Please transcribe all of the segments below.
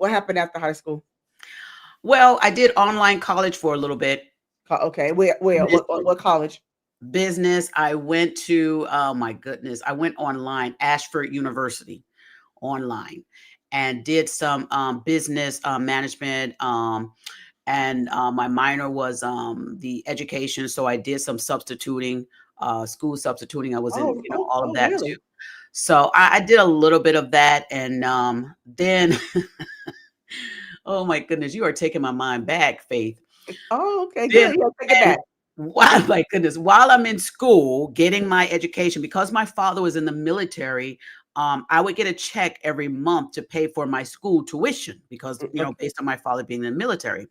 what happened after high school? Well, I did online college for a little bit. Okay, where, what college? Business. I went to, oh my goodness, I went online, Ashford University online, and did some business management. And my minor was the education. So I did some substituting, school substituting. I was in, all of that too. Really? So I did a little bit of that. And then, oh my goodness, you are taking my mind back, Faith. Oh, okay, Then good. Yeah, take it and back. wow, my goodness, while I'm in school getting my education, because my father was in the military, I would get a check every month to pay for my school tuition because, Okay. based on my father being in the military.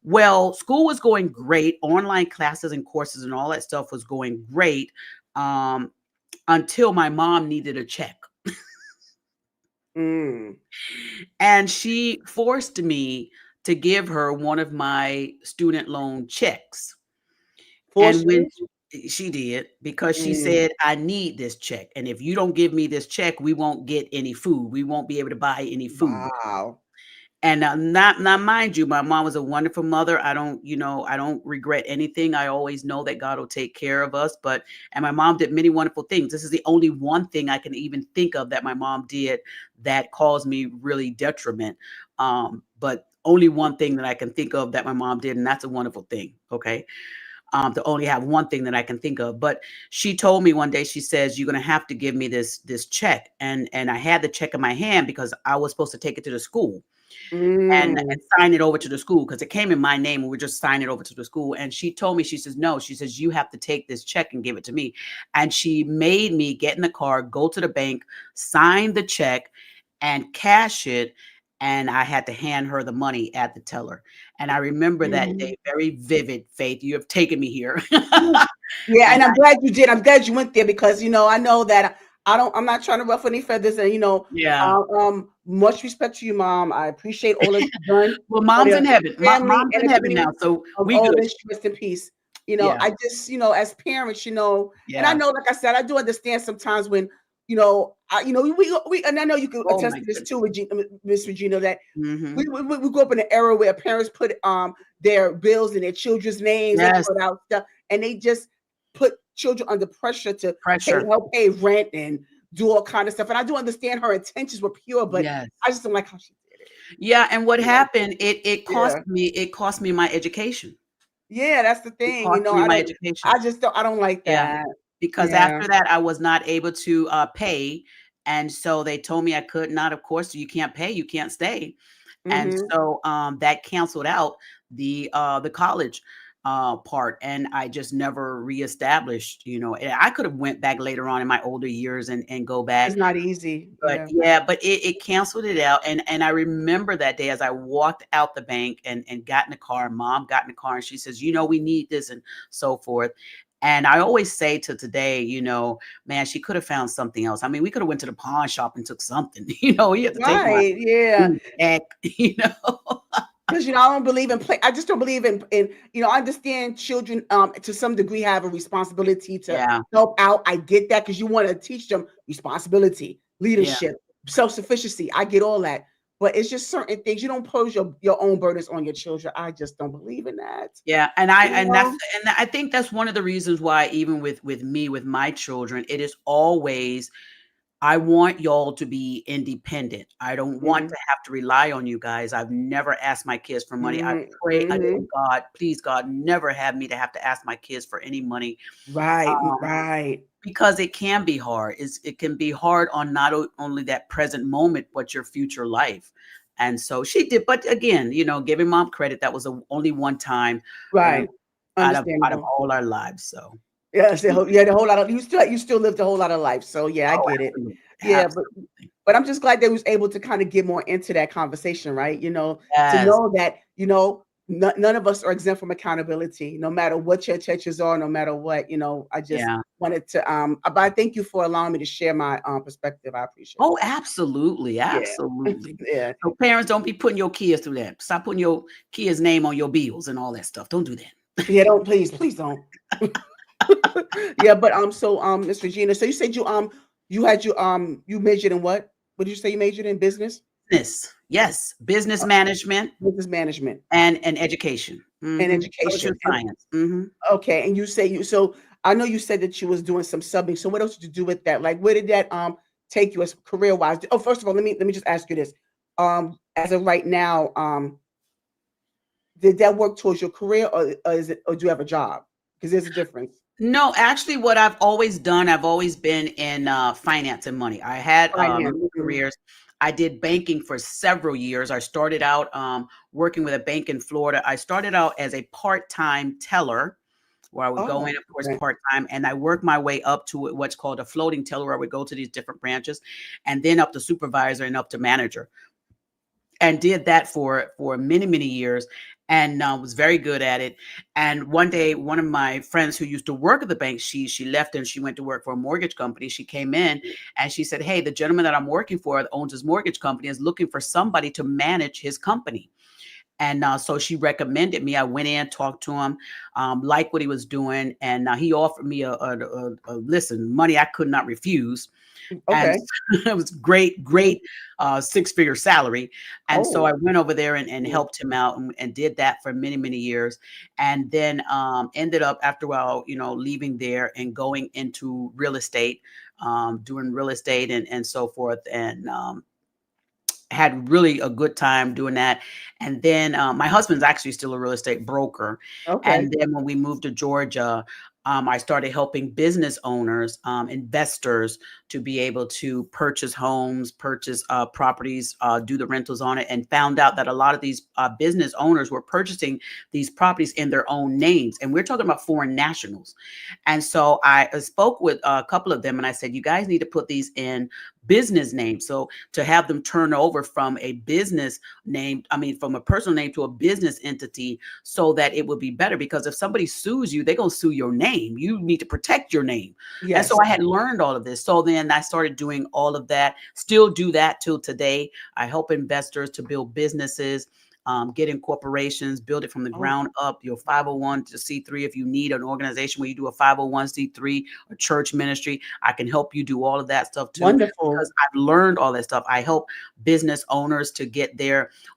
Well, school was going great. Online classes and courses and all that stuff was going great, um, until my mom needed a check. Mm. And she forced me to give her one of my student loan checks. And Forced when you? she did, because she Mm. said, "I need this check, and if you don't give me this check, we won't get any food. We won't be able to buy any food." Wow. And not mind you, my mom was a wonderful mother. I don't regret anything. I always know that God will take care of us. And my mom did many wonderful things. This is the only one thing I can even think of that my mom did that caused me really detriment. But only one thing that I can think of that my mom did, and that's a wonderful thing. Okay. To only have one thing that I can think of. But she told me one day, she says, "You're gonna have to give me this check." And I had the check in my hand because I was supposed to take it to the school and Mm. sign it over to the school because it came in my name and we just signed it over to the school. And she told me, she says, "No," she says, "You have to take this check and give it to me." And she made me get in the car, go to the bank, sign the check, and cash it. And I had to hand her the money at the teller. And I remember that Mhm. day very vivid. Faith, you have taken me here. Yeah, And and I'm glad you did. I'm glad you went there because I know that I'm not trying to ruffle any feathers, and yeah. much respect to you, Mom. I appreciate all that you've done Well, for mom's the in heaven. family Mom's and in the heaven now, community so of we good. Orange. Rest in peace. Yeah. I just, as parents, and I Yeah. know, like I said, I do understand sometimes when, and I know you can Oh attest my to this too, goodness. Miss Regina, that we, Hmm. we we grew up in an era where parents put their bills in their children's names. They Yes. put out stuff, and they just put children under pressure to Pressure. help pay rent and do all kind of stuff. And I do understand her intentions were pure, but Yes. I just don't like how she did Yeah, and what it. happened, it cost Yeah, me my education. yeah, that's the It thing. cost me my education. I don't like Yeah, that. because Yeah. after that, I was not able to, pay, and so they told me I could not, of course, you can't pay, you can't stay. And Hmm. so, that canceled out the college, part, and I just never reestablished, and I could have went back later on in my older years and go back. It's not easy. But Yeah. yeah, but it canceled it out, and I remember that day as I walked out the bank and got in the car, mom got in the car, and she says, "We need this," and so forth. And I always say to today, man, she could have found something else. I mean, we could have went to the pawn shop and took something, you have to take my Right. Yeah. check, you know? Because I don't believe in play. I just don't believe in I understand children to some degree have a responsibility to Yeah, help out. I get that because you want to teach them responsibility, yeah. leadership, self-sufficiency. I get all that. But it's just certain things. You don't pose your own burdens on your children. I just don't believe in that. Yeah, You know? and I think that's one of the reasons why even with me, with my children, it is always, I want y'all to be independent. I don't want Mm-hmm. to have to rely on you guys. I've never asked my kids for money. I Mm-hmm. tell God, please God, never have me to have to ask my kids for any money, Right, um, right. because it can be hard. It can be hard on not only that present moment, but your future life. And so she did, but again, giving mom credit, that was only one time, um, Right. out of Understandable. all our lives. So Yes, the whole lot of you still lived a whole lot of life. So yeah, I oh, get it. absolutely, Yeah, absolutely, but I'm just glad they was able to kind of get more into that conversation, right? To yes, know that, none of us are exempt from accountability, no matter what your intentions are, no matter what, I just yeah. wanted to but I thank you for allowing me to share my perspective. I appreciate Oh, absolutely, it. Yeah. absolutely. Yeah. So parents, don't be putting your kids through that. Stop putting your kids' name on your bills and all that stuff. Don't do that. Yeah, don't, please don't. Yeah, but so Miss Regina, so you said you majored in what? What did you say you majored in? Business? Yes, Yes, business uh, management business management and education. and Social education. And science. okay, and you say you so I know you said that you was doing some subbing. So what else did you do with that? Like where did that take you as career wise? Oh, first of all, let me just ask you this. As of right now, did that work towards your career or is it or do you have a job? Because there's a difference. No, actually, what I've always done, I've always been in finance and money. I had Finance. many careers. I did banking for several years. I started out working with a bank in Florida. I started out as a part-time teller, where I would go Oh, in, of course, okay. part-time, and I worked my way up to what's called a floating teller, where I would go to these different branches, and then up to supervisor and up to manager, and did that for many years, and was very good at it. And one day, one of my friends who used to work at the bank, she left and she went to work for a mortgage company. She came in and she said, "Hey, the gentleman that I'm working for that owns his mortgage company is looking for somebody to manage his company." And so she recommended me. I went in, talked to him, liked what he was doing, and he offered me a listen, money I could not refuse. And Okay. it was great, six-figure salary. And so Oh, I went over there and yeah. helped him out and did that for many years. And then ended up after a while, leaving there and going into real estate, doing real estate and so forth. And had really a good time doing that. And then my husband's actually still a real estate broker. Okay. And then when we moved to Georgia, I started helping business owners, investors to be able to purchase homes, purchase properties, do the rentals on it, and found out that a lot of these business owners were purchasing these properties in their own names. And we're talking about foreign nationals. And so I spoke with a couple of them and I said, you guys need to put these in business names. So to have them turn over from a business name, I mean, from a personal name to a business entity so that it would be better. Because if somebody sues you, they're going to sue your name. You need to protect your name. And so Yes. I had learned all of this. So then I started doing all of that, still do that till today. I help investors to build businesses. Get in corporations, build it from the Oh, ground up, your 501 to C3. If you need an organization where you do a 501c3, a church ministry, I can help you do all of that stuff too, wonderful. because I've learned all that stuff. I help business owners to get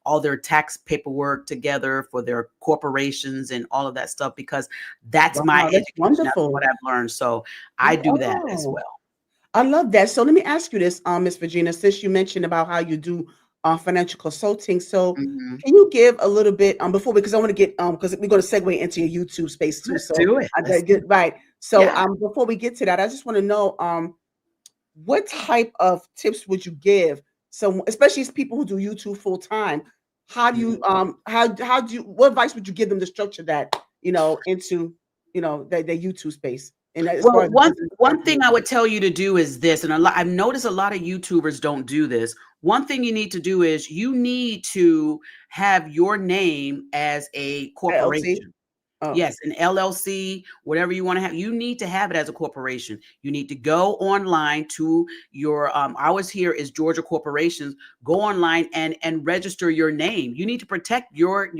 all their tax paperwork together for their corporations and all of that stuff, because that's my Wow, that's education. That's what wonderful. I've learned. So I do that as Oh. well. I love that. So let me ask you this, Miss Virginia, since you mentioned about how you do financial consulting. So Mhm. can you give a little bit before because I want to get because we're going to segue into your YouTube space too. Let's So do it. I gotta Let's do get it. right. So Yeah. before we get to that, I just want to know what type of tips would you give so especially as people who do YouTube full time? How do you how do you what advice would you give them to structure that, into the YouTube space and as far Well, as the one business one acumen? thing I would tell you to do is this, and I've noticed a lot of YouTubers don't do this. One thing you need to do is you need to have your name as a LLC? corporation. Oh, Yes, an LLC, whatever you want to have, you need to have it as a corporation. You need to go online to your ours here is Georgia Corporations. Go online and register your name. You need to protect your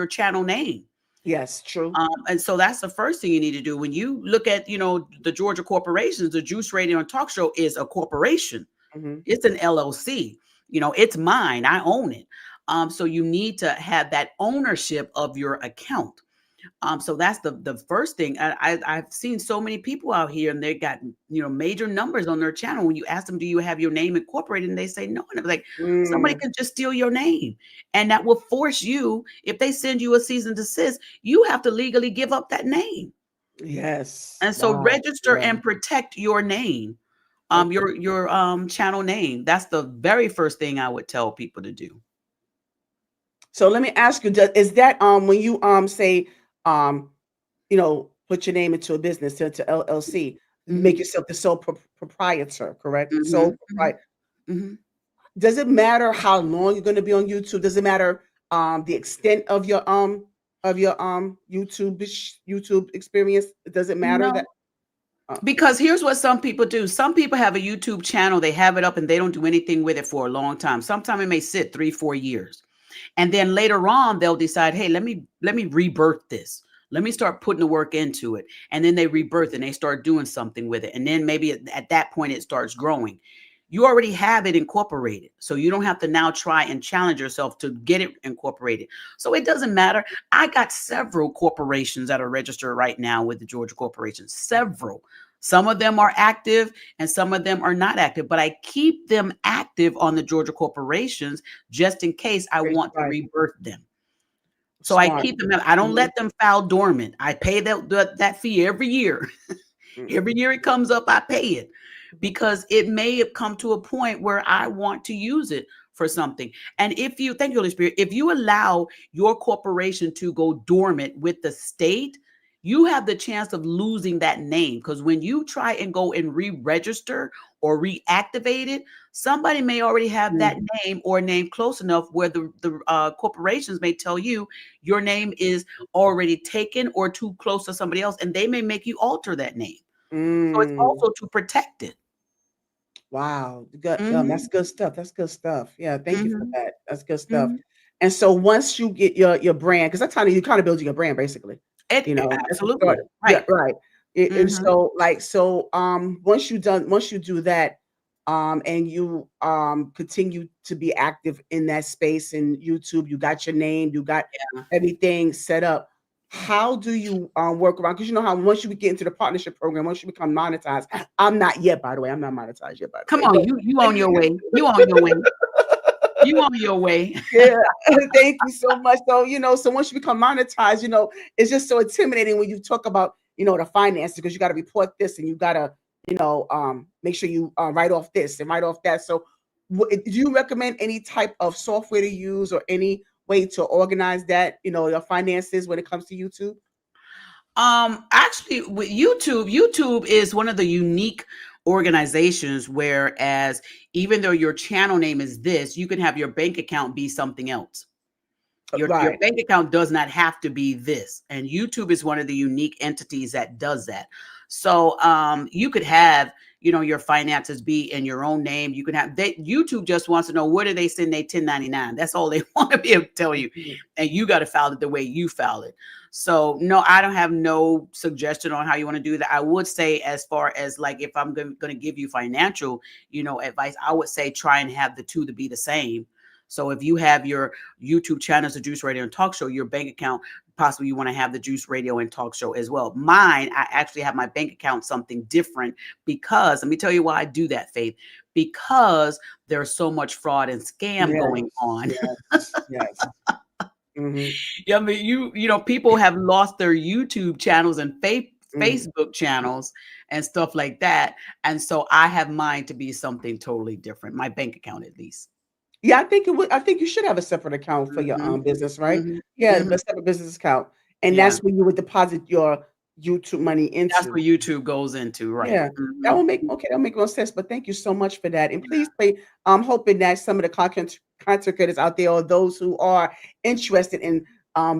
channel name. yes, true. And so that's the first thing you need to do. When you look at, the Georgia corporations, the Juice Radio and Talk Show is a corporation. Mhm. It's an LLC. It's mine. I own it. So you need to have that ownership of your account. So that's the first thing. I've seen so many people out here, and they got major numbers on their channel. When you ask them, "Do you have your name incorporated?" and they say no, and it's like somebody Mm, could just steal your name, and that will force you. If they send you a cease and desist, you have to legally give up that name. yes. And so Wow. register Yeah. and protect your name, Okay. your channel name. That's the very first thing I would tell people to do. So let me ask you, is that when you say um put your name into a business to LLC, make Hmm. yourself the sole proprietor, correct? Hmm. Sole Hmm. proprietor. Hmm. Does it matter how long you're going to be on YouTube? Does it matter the extent of your YouTube experience? Does it matter that No. uh, Because here's what some people do. Some people have a YouTube channel, they have it up and they don't do anything with it for a long time. Sometimes it may sit 3, 4 years. And then later on, they'll decide, hey, let me rebirth this. Let me start putting the work into it. And then they rebirth and they start doing something with it. And then maybe at that point it starts growing. you already have it incorporated. So you don't have to now try and challenge yourself to get it incorporated. So it doesn't matter. I got several corporations that are registered right now with the Georgia Corporation, several. Some of them are active and some of them are not active, but I keep them active on the Georgia corporations just in case I want to Right. rebirth them. So I Smart. keep them. I don't Mhm. let them fall dormant. I pay that fee every year. Every year it comes up, I pay it because it may have come to a point where I want to use it for something. And if you, thank you, Holy Spirit, if you allow your corporation to go dormant with the state, you have the chance of losing that name because when you try and go and re-register or reactivate it, somebody may already have that Mhm. name or name close enough where the corporations may tell you your name is already taken or too close to somebody else, and they may make you alter that name. So it's Mm. also to protect it. Wow, good, that's Mhm, good stuff. That's good stuff. Yeah, thank you for mhm, that. That's good stuff. mhm. And so once you get your brand, because that's how you kind of build your brand, basically. That's the start. Absolutely, Yeah, right. right. And Mhm. so once you do that, and you continue to be active in that space in YouTube, you got your name, you got Yeah. everything set up. How do you work around? Because you know how once you get into the partnership program, once you become monetized, I'm not yet, by the way. I'm not monetized yet, by the Come way. on, you on your way. You on your way. You on your way. Yeah, thank you so much. So, so once you become monetized, it's just so intimidating when you talk about, the finances because you got to report this and you got to, make sure you write off this and write off that. So, do you recommend any type of software to use or any way to organize that, your finances when it comes to YouTube? Actually, with YouTube is one of the unique organizations, whereas even though your channel name is this, you can have your bank account be something else. Your Right. bank account does not have to be this, and YouTube is one of the unique entities that does that. So you could have your finances be in your own name. You can have YouTube just wants to know where do they send their 1099. That's all they want to be able to tell you, Mhm. and you got to file it the way you file it. So no, I don't have no suggestion on how you want to do that. I would say as far as like if I'm going to give you financial advice, I would say try and have the two to be the same. So if you have your YouTube channel as a Juice Radio and Talk Show, your bank account, possibly you want to have the Juice Radio and Talk Show as well. Mine, I actually have my bank account something different because let me tell you why I do that, Faith. Because there's so much fraud and scam going Yes, on. yes, yes. Mhm, Yeah, I mean, people have lost their YouTube channels and mhm. Facebook channels and stuff like that. And so I have mine to be something totally different, my bank account at least. Yeah, I think you should have a separate account for your, Mhm, business, right? mhm, Yeah, a mhm. separate business account, and Yeah. that's where you would deposit your YouTube money That's into. where YouTube goes into, right. Yeah, Mhm. that'll make more sense, but thank you so much for that, and please pray I'm hoping that some of the content creators out there or those who are interested in,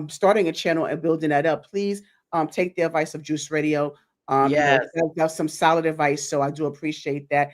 starting a channel and building that up, please, take the advice of Juice Radio. Yes. That's some solid advice, so I do appreciate that.